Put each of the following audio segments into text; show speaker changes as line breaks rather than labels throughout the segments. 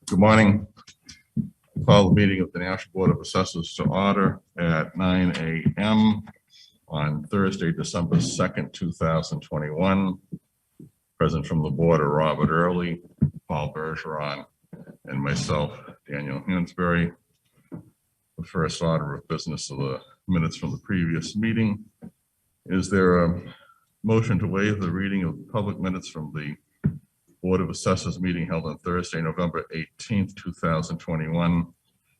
Good morning. I call the meeting of the National Board of Assessors to order at 9 a.m. on Thursday, December 2nd, 2021. Present from the board are Robert Early, Paul Bergeron, and myself, Daniel Hansberry. The first order of business of the minutes from the previous meeting. Is there a motion to waive the reading of public minutes from the Board of Assessors meeting held on Thursday, November 18th, 2021,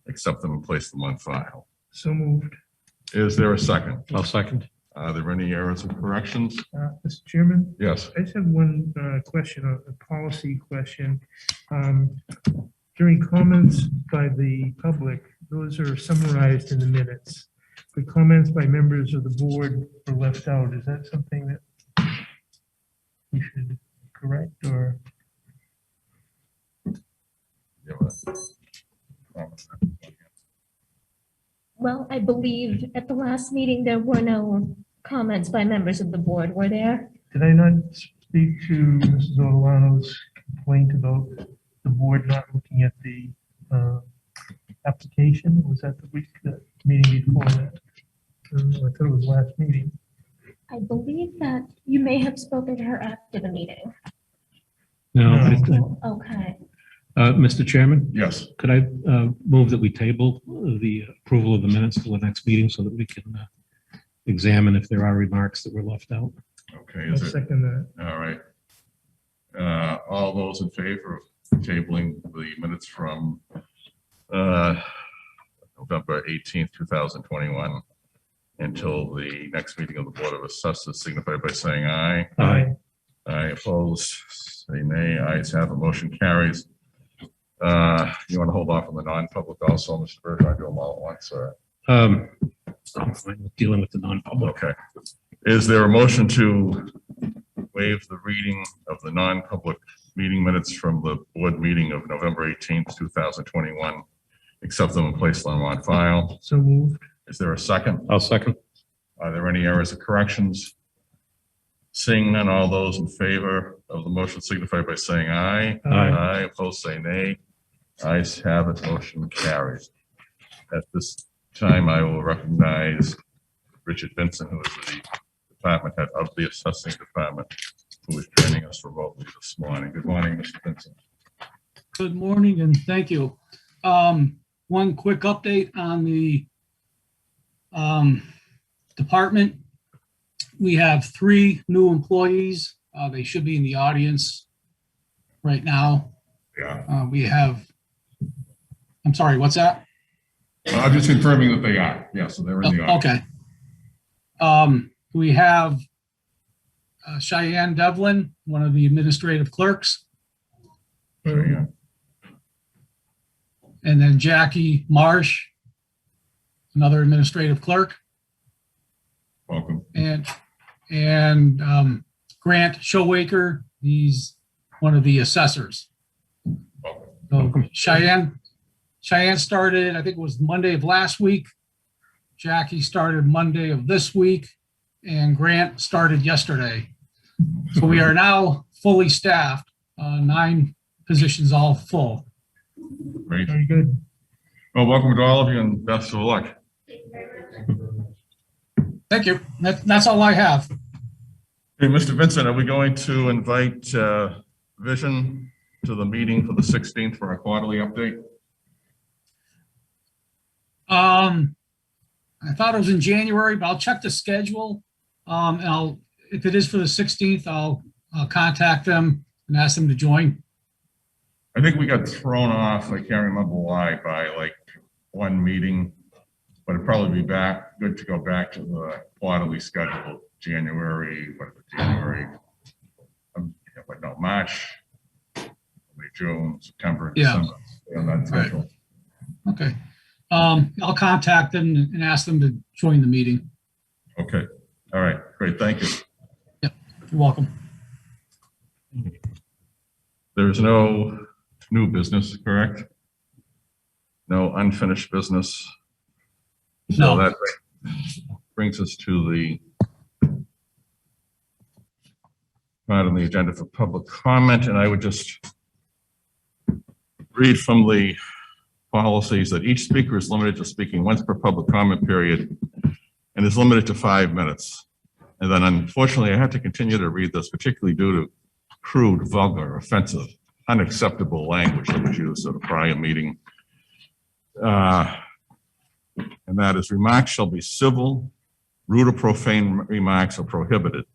accept them and place them on file?
So moved.
Is there a second?
I'll second.
Are there any errors or corrections?
Mr. Chairman,
Yes.
I just have one question, a policy question. During comments by the public, those are summarized in the minutes. The comments by members of the board are left out. Is that something that we should correct or?
Well, I believe at the last meeting, there were no comments by members of the board, were there?
Did I not speak to Mrs. Ortolano's complaint about the board not looking at the application? Was that the meeting before that? I thought it was last meeting.
I believe that you may have spoken to her after the meeting.
No,
Okay.
Mr. Chairman,
Yes.
could I move that we table the approval of the minutes for the next meeting so that we can examine if there are remarks that were left out?
Okay.
I'll
Is it
second that.
all right? All those in favor of tabling the minutes from November 18th, 2021 until the next meeting of the Board of Assessors signify by saying aye.
Aye.
Aye, opposed, say nay. Ayes have it, motion carries. You want to hold off on the non-public also, Mr. Bergeron, do them all at once, or?
I'm fine with dealing with the non-public.
Okay. Is there a motion to waive the reading of the non-public meeting minutes from the board meeting of November 18th, 2021, accept them and place them on file?
So moved.
Is there a second?
I'll second.
Are there any errors or corrections? Seeing none, all those in favor of the motion signify by saying aye.
Aye.
Aye, opposed, say nay. Ayes have it, motion carries. At this time, I will recognize Richard Vincent, who is the department head of the assessing department, who is joining us remotely this morning. Good morning, Mr. Vincent.
Good morning and thank you. One quick update on the department. We have 3 new employees. They should be in the audience right now.
Yeah.
We have, I'm sorry, what's that?
I'm just confirming that they are. Yeah, so they're in the audience.
Okay. We have Cheyenne Devlin, one of the administrative clerks,
Okay. Yeah.
and then Jackie Marsh, another administrative clerk,
Welcome.
and Grant Showwaker, he's one of the assessors.
Welcome.
So Cheyenne started, I think it was Monday of last week. Jackie started Monday of this week, and Grant started yesterday. So we are now fully staffed, 9 positions all full.
Great.
Very good.
Well, welcome to all of you and best of luck.
Thank you. That's all I have.
Hey, Mr. Vincent, are we going to invite Vision to the meeting for the 16th for a quarterly update?
I thought it was in January, but I'll check the schedule. And if it is for the 16th, I'll contact them and ask them to join.
I think we got thrown off, I can't remember why, by like one meeting, but it'd probably be good to go back to the quarterly schedule, January, March, June, September,
Yeah.
December, on that schedule.
Okay. I'll contact them and ask them to join the meeting.
Okay, all right, great, thank you.
You're welcome.
There's no new business, correct? No unfinished business? So
No.
that brings us to the part on the agenda for public comment, and I would just read from the policies that each speaker is limited to speaking once per public comment period and is limited to 5 minutes. And then unfortunately, I had to continue to read this, particularly due to crude, vulgar, offensive, unacceptable language that was used at a prior meeting. And that is, remarks shall be civil, rude or profane remarks are prohibited.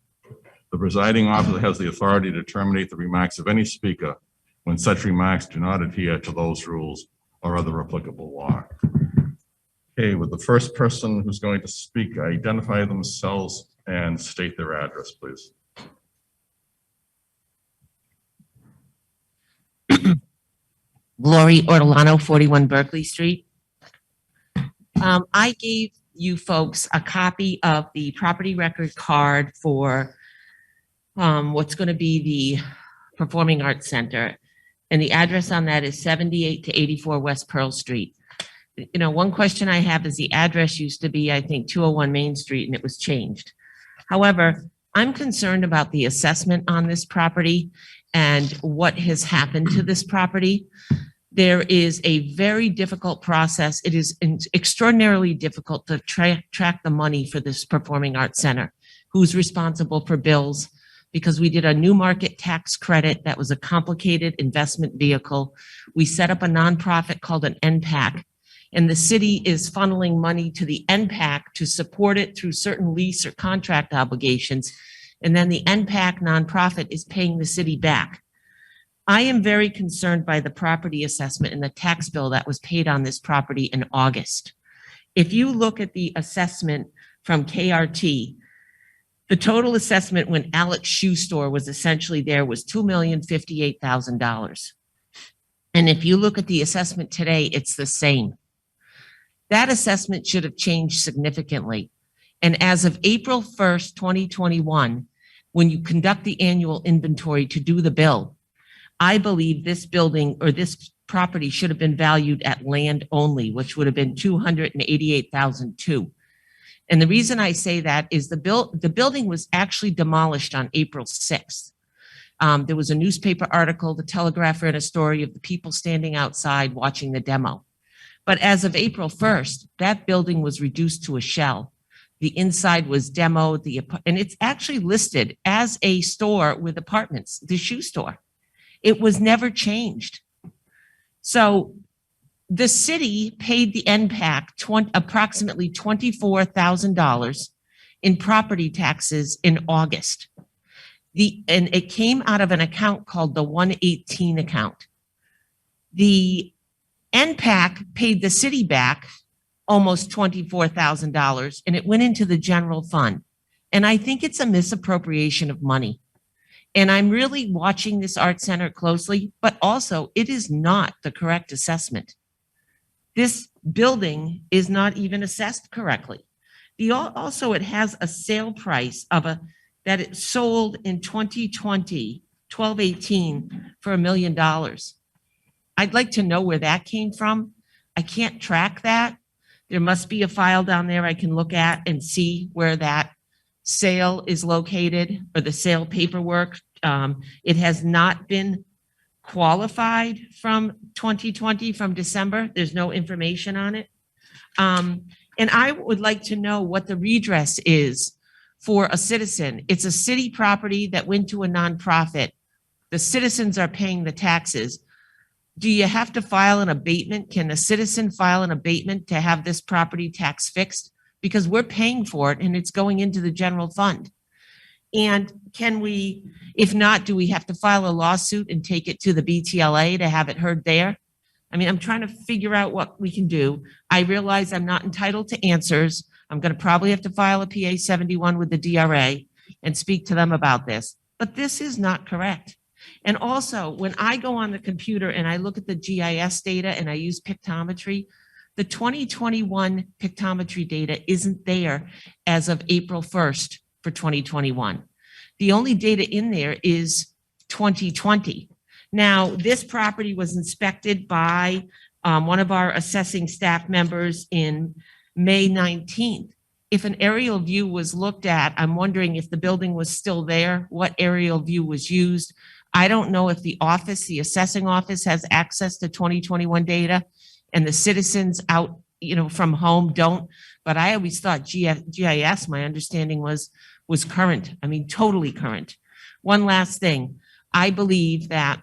The presiding officer has the authority to terminate the remarks of any speaker when such remarks do not adhere to those rules or other applicable law. Okay, with the first person who's going to speak, identify themselves and state their address, please.
Lori Ortolano, 41 Berkeley Street. I gave you folks a copy of the property record card for what's going to be the Performing Arts Center. And the address on that is 78 to 84 West Pearl Street. You know, one question I have is the address used to be, I think, 201 Main Street, and it was changed. However, I'm concerned about the assessment on this property and what has happened to this property. There is a very difficult process. It is extraordinarily difficult to track the money for this Performing Arts Center. Who's responsible for bills? Because we did a new market tax credit that was a complicated investment vehicle. We set up a nonprofit called an NPAC, and the city is funneling money to the NPAC to support it through certain lease or contract obligations. And then the NPAC nonprofit is paying the city back. I am very concerned by the property assessment and the tax bill that was paid on this property in August. If you look at the assessment from KRT, the total assessment when Alex Shoe Store was essentially there was $2,058,000. And if you look at the assessment today, it's the same. That assessment should have changed significantly. And as of April 1st, 2021, when you conduct the annual inventory to do the bill, I believe this building or this property should have been valued at land only, which would have been $288,002. And the reason I say that is the building was actually demolished on April 6th. There was a newspaper article, the Telegraph ran a story of the people standing outside watching the demo. But as of April 1st, that building was reduced to a shell. The inside was demoed, and it's actually listed as a store with apartments, the shoe store. It was never changed. So the city paid the NPAC approximately $24,000 in property taxes in August. And it came out of an account called the 118 account. The NPAC paid the city back almost $24,000, and it went into the general fund. And I think it's a misappropriation of money. And I'm really watching this art center closely, but also it is not the correct assessment. This building is not even assessed correctly. Also, it has a sale price of that it sold in 2020, 12/18 for $1 million. I'd like to know where that came from. I can't track that. There must be a file down there I can look at and see where that sale is located or the sale paperwork. It has not been qualified from 2020, from December. There's no information on it. And I would like to know what the redress is for a citizen. It's a city property that went to a nonprofit. The citizens are paying the taxes. Do you have to file an abatement? Can a citizen file an abatement to have this property tax fixed? Because we're paying for it and it's going into the general fund. And can we, if not, do we have to file a lawsuit and take it to the BTLA to have it heard there? I mean, I'm trying to figure out what we can do. I realize I'm not entitled to answers. I'm going to probably have to file a PA 71 with the DRA and speak to them about this. But this is not correct. And also, when I go on the computer and I look at the GIS data and I use pictometry, the 2021 pictometry data isn't there as of April 1st for 2021. The only data in there is 2020. Now, this property was inspected by one of our assessing staff members in May 19th. If an aerial view was looked at, I'm wondering if the building was still there, what aerial view was used. I don't know if the office, the assessing office has access to 2021 data and the citizens out, from home don't. But I always thought GIS, my understanding was current. I mean, totally current. One last thing. I believe that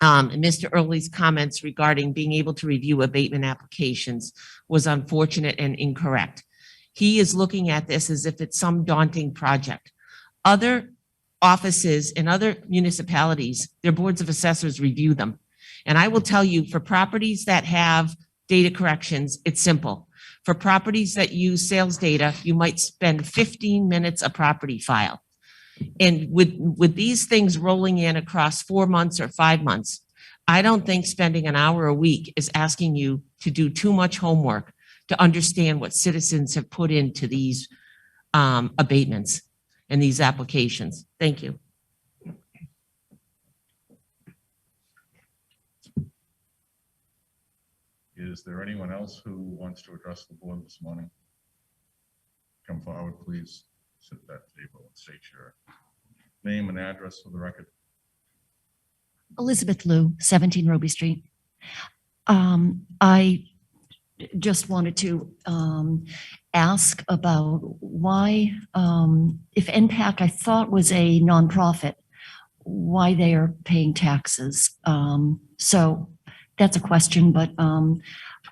Mr. Early's comments regarding being able to review abatement applications was unfortunate and incorrect. He is looking at this as if it's some daunting project. Other offices in other municipalities, their boards of assessors review them. And I will tell you, for properties that have data corrections, it's simple. For properties that use sales data, you might spend 15 minutes a property file. And with these things rolling in across 4 months or 5 months, I don't think spending an hour a week is asking you to do too much homework to understand what citizens have put into these abatements and these applications. Thank you.
Is there anyone else who wants to address the board this morning? Come forward, please. Sit at that table and state your name and address for the record.
Elizabeth Liu, 17 Roby Street. I just wanted to ask about why, if NPAC I thought was a nonprofit, why they are paying taxes. So that's a question, but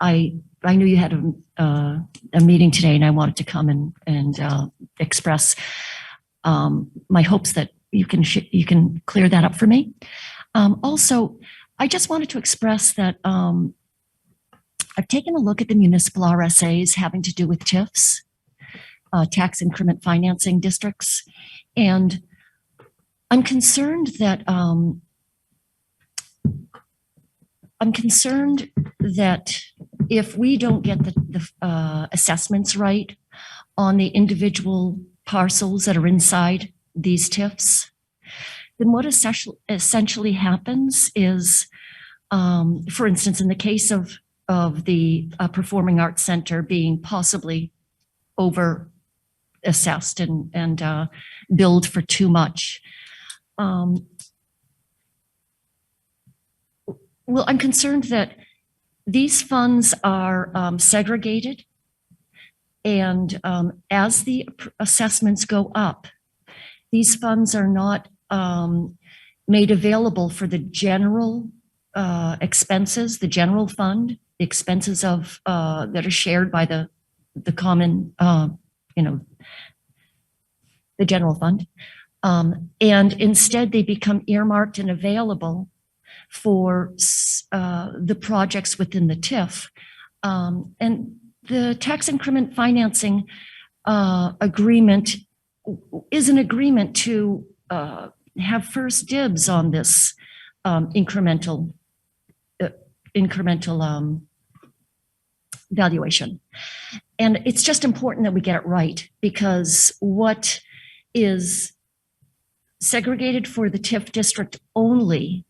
I knew you had a meeting today, and I wanted to come and express my hopes that you can clear that up for me. Also, I just wanted to express that I've taken a look at the municipal RSAs having to do with TIFs, tax increment financing districts, and I'm concerned that if we don't get the assessments right on the individual parcels that are inside these TIFs, then what essentially happens is, for instance, in the case of the Performing Arts Center being possibly over assessed and billed for too much. Well, I'm concerned that these funds are segregated, and as the assessments go up, these funds are not made available for the general expenses, the general fund, the expenses of that are shared by the common, the general fund, and instead they become earmarked and available for the projects within the TIF. And the tax increment financing agreement is an agreement to have first dibs on this incremental valuation. And it's just important that we get it right, because what is segregated for the TIF district only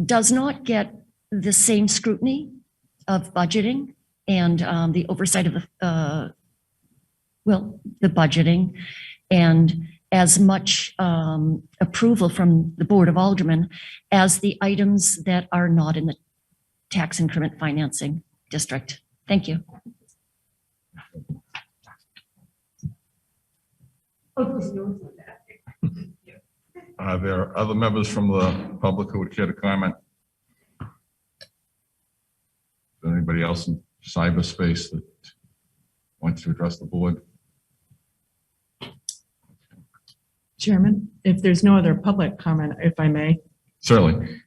does not get the same scrutiny of budgeting and the oversight of the budgeting, and as much approval from the Board of Aldermen as the items that are not in the tax increment financing district. Thank you.
Are there other members from the public who would care to comment? Is there anybody else in cyberspace that wants to address the board?
Chairman, if there's no other public comment, if I may.
Certainly.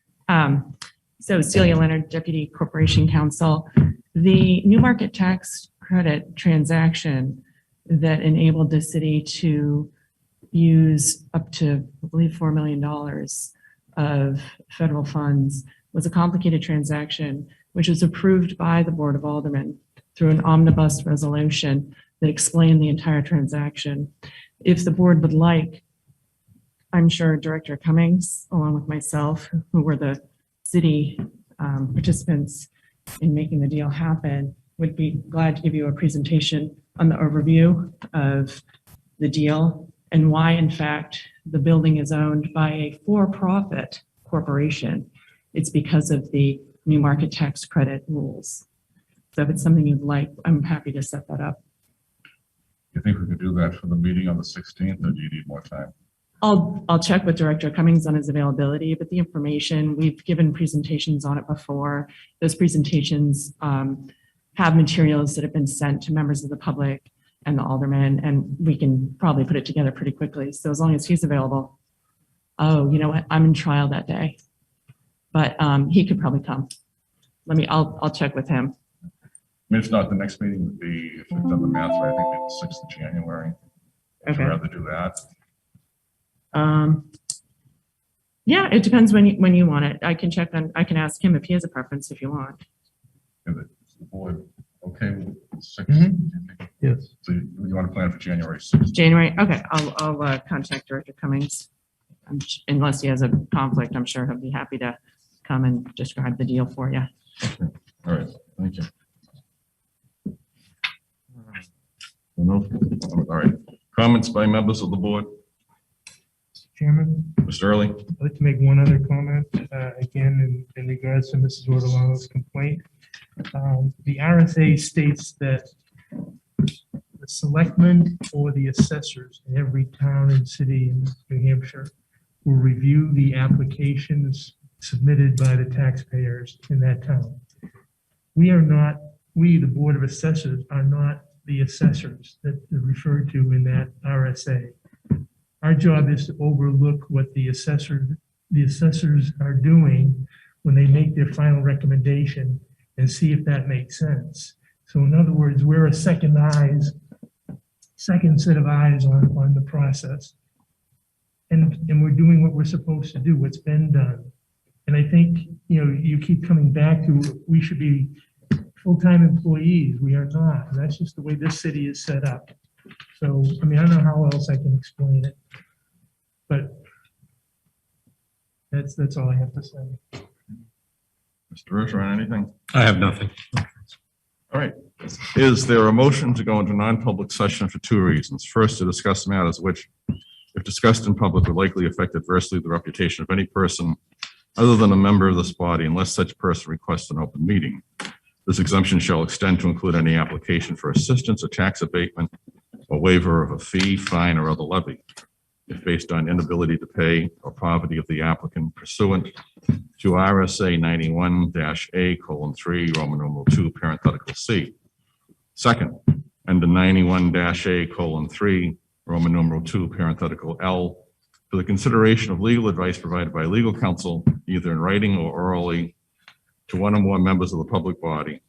So Celia Leonard, Deputy Corporation Counsel. The new market tax credit transaction that enabled the city to use up to, I believe, $4 million of federal funds was a complicated transaction, which was approved by the Board of Aldermen through an omnibus resolution that explained the entire transaction. If the board would like, I'm sure Director Cummings, along with myself, who were the city participants in making the deal happen, would be glad to give you a presentation on the overview of the deal and why, in fact, the building is owned by a for-profit corporation. It's because of the new market tax credit rules. So if it's something you'd like, I'm happy to set that up.
You think we could do that for the meeting on the 16th, or do you need more time?
I'll check with Director Cummings on his availability, but the information, we've given presentations on it before. Those presentations have materials that have been sent to members of the public and the aldermen, and we can probably put it together pretty quickly. So as long as he's available. Oh, you know what? I'm in trial that day, but he could probably come. I'll check with him.
I mean, if not, the next meeting would be, if we've done the math right, I think it's the 6th of January. Would you
Okay.
rather do that?
Yeah, it depends when you want it. I can ask him if he has a preference if you want.
Is the board okay with the 6th?
Mhm. Yes.
So you want to plan for January 6th?
January, okay, I'll contact Director Cummings. Unless he has a conflict, I'm sure he'll be happy to come and describe the deal for you.
All right, thank you. No, all right. Comments by members of the board?
Mr. Chairman,
Mr. Early?
I'd like to make one other comment, again, in regards to Mrs. Ortolano's complaint. The RSA states that the selectmen or the assessors in every town and city in New Hampshire will review the applications submitted by the taxpayers in that town. We, the Board of Assessors, are not the assessors that are referred to in that RSA. Our job is to overlook what the assessors are doing when they make their final recommendation and see if that makes sense. So in other words, we're a second set of eyes on the process. And we're doing what we're supposed to do, what's been done. And I think, you keep coming back to, we should be full-time employees. We are not. And that's just the way this city is set up. So, I mean, I don't know how else I can explain it, but that's all I have to say.
Mr. Bergeron, anything?
I have nothing.
All right. Is there a motion to go into non-public session for two reasons? First, to discuss matters which, if discussed in public, would likely affect adversely the reputation of any person other than a member of this body, unless such person requests an open meeting. This exemption shall extend to include any application for assistance or tax abatement or waiver of a fee, fine, or other levy, if based on inability to pay or poverty of the applicant pursuant to RSA 91-A:3, Roman numeral 2, parenthetical C. Second, under 91-A:3, Roman numeral 2, parenthetical L, for the consideration of legal advice provided by legal counsel, either in writing or orally, to one or more members of the public body,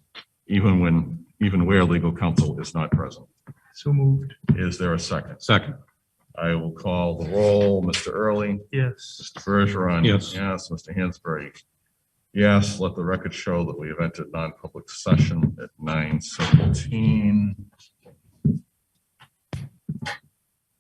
even where legal counsel is not present.
So moved.
Is there a second?
Second.
I will call the roll. Mr. Early?
Yes.
Mr. Bergeron?
Yes.
Yes. Mr. Hansberry? Yes. Let the record show that we have entered non-public session at 9:17.